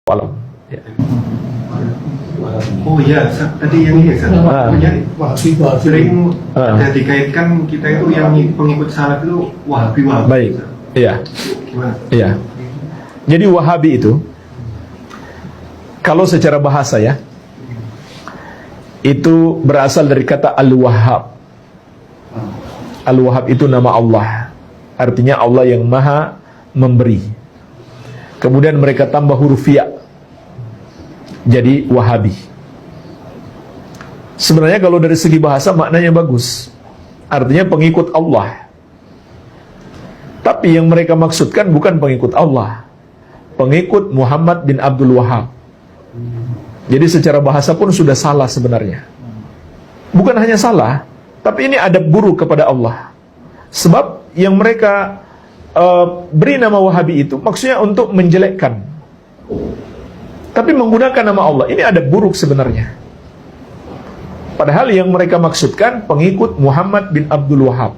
Alam. Ya. Oh iya, tadi yang ini sering dikaitkan kita itu yang pengikut salaf itu Wahabi. Baik, iya. Gimana? Iya. Jadi Wahabi itu, kalau secara bahasa ya, itu berasal dari kata Al-Wahhab. Al-Wahhab itu nama Allah, artinya Allah yang maha memberi. Kemudian mereka tambah huruf ya, jadi Wahabi. Sebenarnya kalau dari segi bahasa maknanya bagus, artinya pengikut Allah. Tapi yang mereka maksudkan bukan pengikut Allah, pengikut Muhammad bin Abdul Wahhab. Jadi secara bahasa pun sudah salah sebenarnya. Bukan hanya salah, tapi ini adab buruk kepada Allah. Sebab yang mereka beri nama Wahabi itu maksudnya untuk menjelekkan, tapi menggunakan nama Allah. Ini adab buruk sebenarnya. Padahal yang mereka maksudkan pengikut Muhammad bin Abdul Wahhab.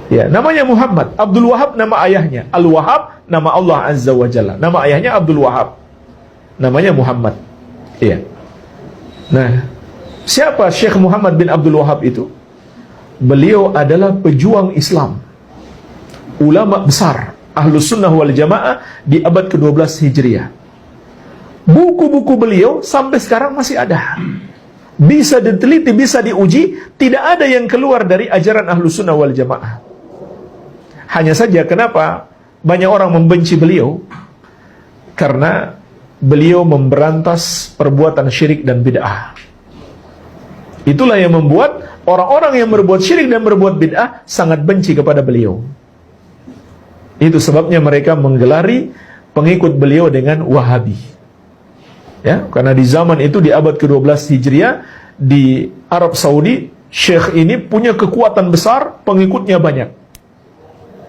Ya, namanya Muhammad, Abdul Wahhab nama ayahnya, Al-Wahhab nama Allah Azza wa Jalla. Nama ayahnya Abdul Wahhab, namanya Muhammad. Iya. Nah, siapa Syekh Muhammad bin Abdul Wahhab itu? Beliau adalah pejuang Islam, ulama besar Ahlus Sunnah wal Jamaah di abad ke-12 Hijriah. Buku-buku beliau sampai sekarang masih ada, bisa diteliti, bisa diuji. Tidak ada yang keluar dari ajaran Ahlus Sunnah wal Jamaah. Hanya saja kenapa banyak orang membenci beliau? Karena beliau memberantas perbuatan syirik dan bid'ah. Itulah yang membuat orang-orang yang berbuat syirik dan berbuat bid'ah sangat benci kepada beliau. Itu sebabnya mereka menggelari pengikut beliau dengan Wahabi. Ya, karena di zaman itu di abad ke-12 Hijriah di Arab Saudi, syekh ini punya kekuatan besar, pengikutnya banyak.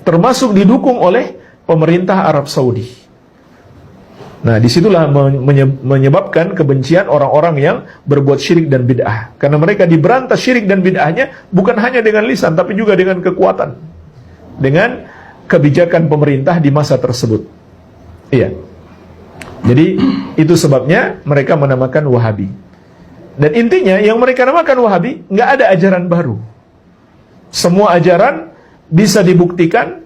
Termasuk didukung oleh pemerintah Arab Saudi. Nah, disitulah menyebabkan kebencian orang-orang yang berbuat syirik dan bid'ah. Karena mereka diberantas syirik dan bid'ahnya bukan hanya dengan lisan, tapi juga dengan kekuatan, dengan kebijakan pemerintah di masa tersebut. Iya. Jadi itu sebabnya mereka menamakan Wahabi. Dan intinya yang mereka namakan Wahabi, nggak ada ajaran baru. Semua ajaran bisa dibuktikan,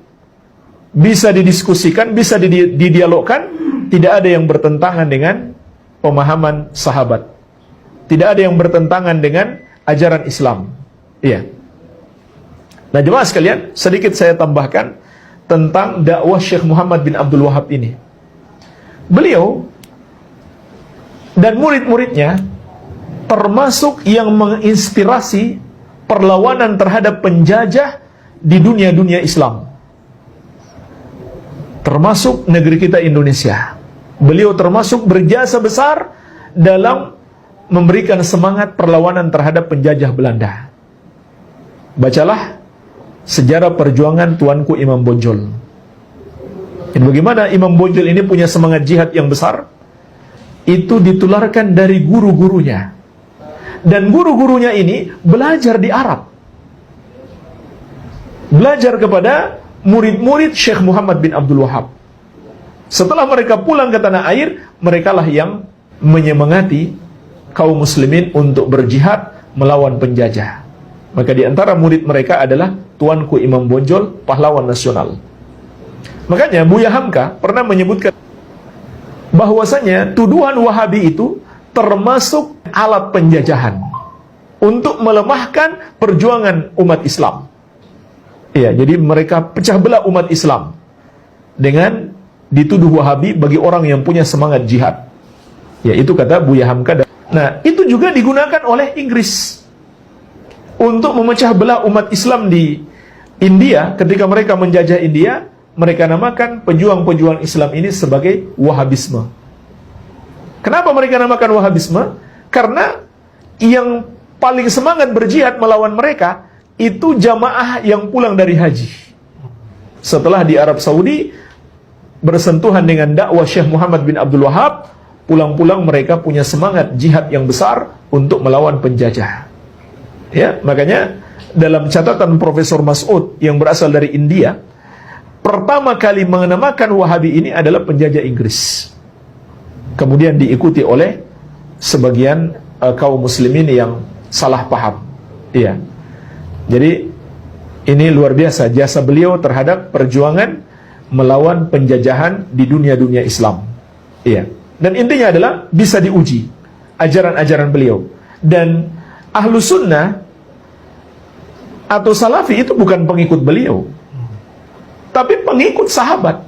bisa didiskusikan, bisa didialogkan. Tidak ada yang bertentangan dengan pemahaman sahabat. Tidak ada yang bertentangan dengan ajaran Islam. Iya. Nah, jemaah sekalian, sedikit saya tambahkan tentang dakwah Syekh Muhammad bin Abdul Wahhab ini. Beliau dan murid-muridnya termasuk yang menginspirasi perlawanan terhadap penjajah di dunia-dunia Islam, termasuk negeri kita Indonesia. Beliau termasuk berjasa besar dalam memberikan semangat perlawanan terhadap penjajah Belanda. Bacalah sejarah perjuangan Tuanku Imam Bonjol. Dan bagaimana Imam Bonjol ini punya semangat jihad yang besar, itu ditularkan dari guru-gurunya. Dan guru-gurunya ini belajar di Arab, belajar kepada murid-murid Syekh Muhammad bin Abdul Wahhab. Setelah mereka pulang ke tanah air, merekalah yang menyemangati kaum muslimin untuk berjihad melawan penjajah. Maka di antara murid mereka adalah Tuanku Imam Bonjol, pahlawan nasional. Makanya Buya Hamka pernah menyebutkan bahwasanya tuduhan Wahabi itu termasuk alat penjajahan untuk melemahkan perjuangan umat Islam. Iya, jadi mereka pecah belah umat Islam dengan dituduh Wahabi bagi orang yang punya semangat jihad. Ya, itu kata Buya Hamka. Nah, itu juga digunakan oleh Inggris untuk memecah belah umat Islam di India. Ketika mereka menjajah India, mereka namakan pejuang-pejuang Islam ini sebagai Wahabisme. Kenapa mereka namakan Wahabisme? Karena yang paling semangat berjihad melawan mereka itu jamaah yang pulang dari haji. Setelah di Arab Saudi bersentuhan dengan dakwah Syekh Muhammad bin Abdul Wahhab, pulang-pulang mereka punya semangat jihad yang besar untuk melawan penjajah. Ya, makanya dalam catatan Profesor Mas'ud yang berasal dari India, pertama kali menamakan Wahabi ini adalah penjajah Inggris. kemudian diikuti oleh sebagian kaum muslimin yang salah paham. Iya. Jadi ini luar biasa jasa beliau terhadap perjuangan melawan penjajahan di dunia-dunia Islam. Iya. Dan intinya adalah bisa diuji ajaran-ajaran beliau. Dan ahlu sunnah atau salafi itu bukan pengikut beliau, tapi pengikut sahabat,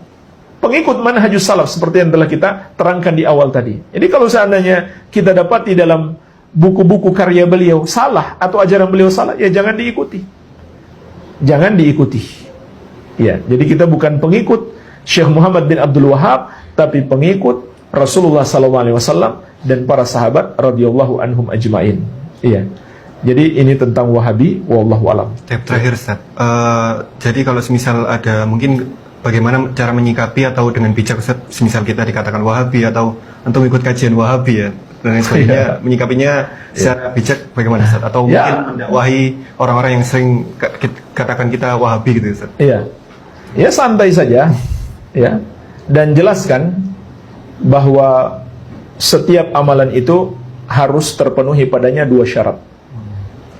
pengikut manhajus salaf seperti yang telah kita terangkan di awal tadi. Jadi kalau seandainya kita dapat di dalam buku-buku karya beliau salah atau ajaran beliau salah, ya jangan diikuti. Jangan diikuti. Ya, jadi kita bukan pengikut Syekh Muhammad bin Abdul Wahhab, tapi pengikut Rasulullah SAW dan para sahabat radhiyallahu anhum ajmain. Iya. Jadi ini tentang Wahabi, wallahu alam. Terakhir Ustaz, jadi kalau semisal ada mungkin bagaimana cara menyikapi atau dengan bijak Ustaz, semisal kita dikatakan Wahabi atau untuk ikut kajian Wahabi ya dan lain sebagainya, menyikapinya secara bijak bagaimana Ustaz? Atau mungkin mendakwahi orang-orang yang sering katakan kita Wahabi gitu Ustaz? Iya. Ya santai saja, ya, dan jelaskan bahwa setiap amalan itu harus terpenuhi padanya dua syarat.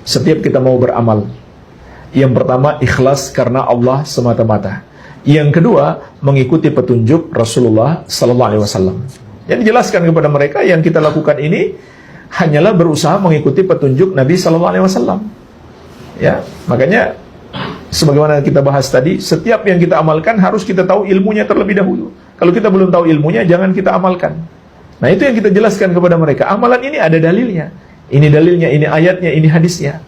Setiap kita mau beramal, yang pertama ikhlas karena Allah semata-mata. Yang kedua mengikuti petunjuk Rasulullah Sallallahu Alaihi Wasallam. Jadi jelaskan kepada mereka yang kita lakukan ini hanyalah berusaha mengikuti petunjuk Nabi Sallallahu Alaihi Wasallam. Ya, makanya sebagaimana kita bahas tadi, setiap yang kita amalkan harus kita tahu ilmunya terlebih dahulu. Kalau kita belum tahu ilmunya, jangan kita amalkan. Nah itu yang kita jelaskan kepada mereka. Amalan ini ada dalilnya. Ini dalilnya, ini ayatnya, ini hadisnya.